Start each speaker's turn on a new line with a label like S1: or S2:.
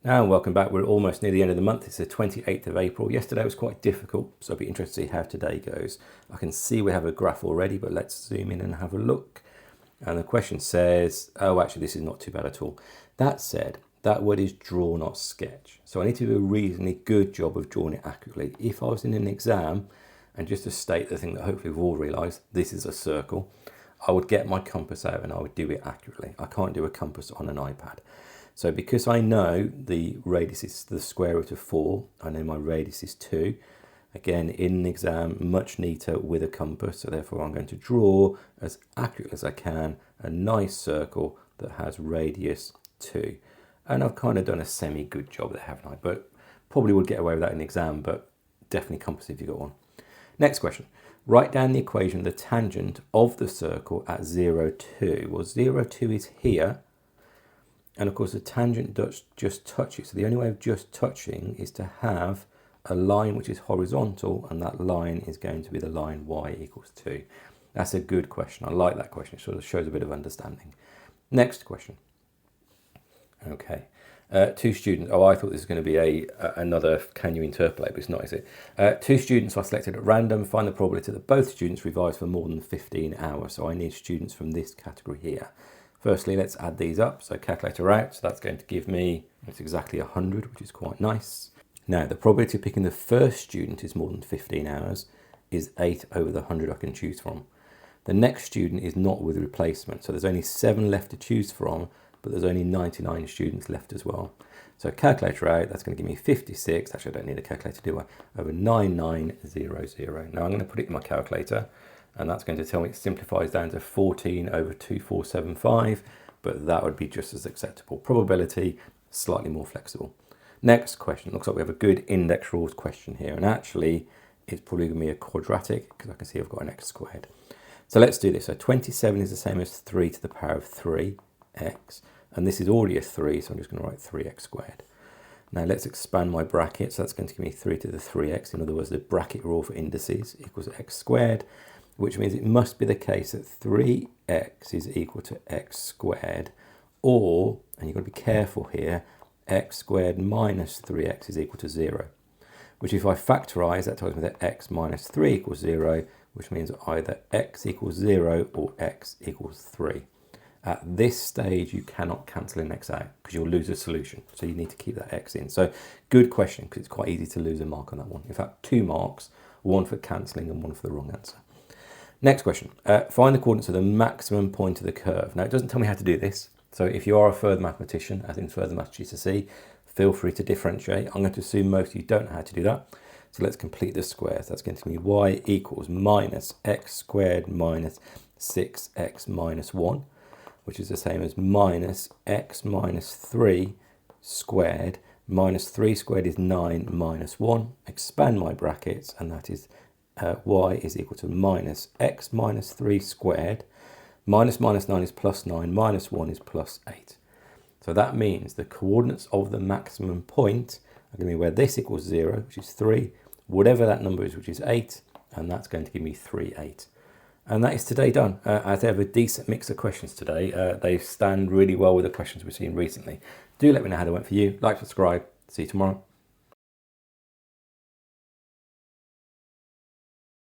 S1: And welcome back. We're almost near the end of the month. It's the 28th of April. Yesterday was quite difficult, so I'll be interested to see how today goes. I can see we have a graph already, but let's zoom in and have a look. And the question says, oh, actually, this is not too bad at all. That said, that word is draw, not sketch. So I need to do a reasonably good job of drawing it accurately. If I was in an exam, and just to state the thing that hopefully we've all realised, this is a circle, I would get my compass out and I would do it accurately. I can't do a compass on an iPad. So because I know the radius is the square root of 4, I know my radius is 2. Again, in an exam, much neater with a compass, so therefore I'm going to draw as accurate as I can a nice circle that has radius 2. And I've kind of done a semi-good job there, haven't I? But probably would get away with that in an exam, but definitely compass if you've got one. Next question. Write down the equation of the tangent of the circle at 0, 2. Well, 0, 2 is here. And of course, the tangent does just touch it. So the only way of just touching is to have a line which is horizontal, and that line is going to be the line y equals 2. That's a good question. I like that question. It sort of shows a bit of understanding. Next question. Okay. Two students. Oh, I thought this was going to be another can you interpolate, but it's not, is it? Two students are selected at random. Find the probability that both students revise for more than 15 hours. So I need students from this category here. Firstly, let's add these up. So calculator out. So that's going to give me, it's exactly 100, which is quite nice. Now, the probability of picking the first student is more than 15 hours is 8 over the 100 I can choose from. The next student is not with replacement. So there's only 7 left to choose from, but there's only 99 students left as well. So calculator out, that's going to give me 56. Actually, I don't need a calculator, do I? Over 9900. Now I'm going to put it in my calculator, and that's going to tell me it simplifies down to 14 over 2475, but that would be just as acceptable. Probability, slightly more flexible. Next question. Looks like we have a good index rules question here, and actually it's probably going to be a quadratic because I can see I've got an x squared. So let's do this. So 27 is the same as 3 to the power of 3x, and this is already a 3, so I'm just going to write 3x squared. Now let's expand my bracket, so that's going to give me 3 to the 3x. In other words, the bracket rule for indices equals x squared, which means it must be the case that 3x is equal to x squared, or, and you've got to be careful here, x squared minus 3x is equal to 0, which if I factorise, that tells me that x minus 3 equals 0, which means either x equals 0 or x equals 3. At this stage, you cannot cancel an x out because you'll lose a solution. So you need to keep that x in. So good question, because it's quite easy to lose a mark on that one. In fact, 2 marks, one for cancelling and one for the wrong answer. Next question. Find the coordinates of the maximum point of the curve. Now, it doesn't tell me how to do this. So if you are a further mathematician, as in further maths GCSE, feel free to differentiate. I'm going to assume most of you don't know how to do that. So let's complete the squares. That's going to be y equals minus x squared minus 6x minus 1, which is the same as minus x minus 3 squared. Minus 3 squared is 9 minus 1. Expand my brackets, and that is y is equal to minus x minus 3 squared. Minus minus 9 is plus 9, minus 1 is plus 8. So that means the coordinates of the maximum point are going to be where this equals 0, which is 3, whatever that number is, which is 8, and that's going to give me 3, 8. And that is today done. As ever, decent mix of questions today. They stand really well with the questions we've seen recently. Do let me know how they went for you. Like, subscribe. See you tomorrow.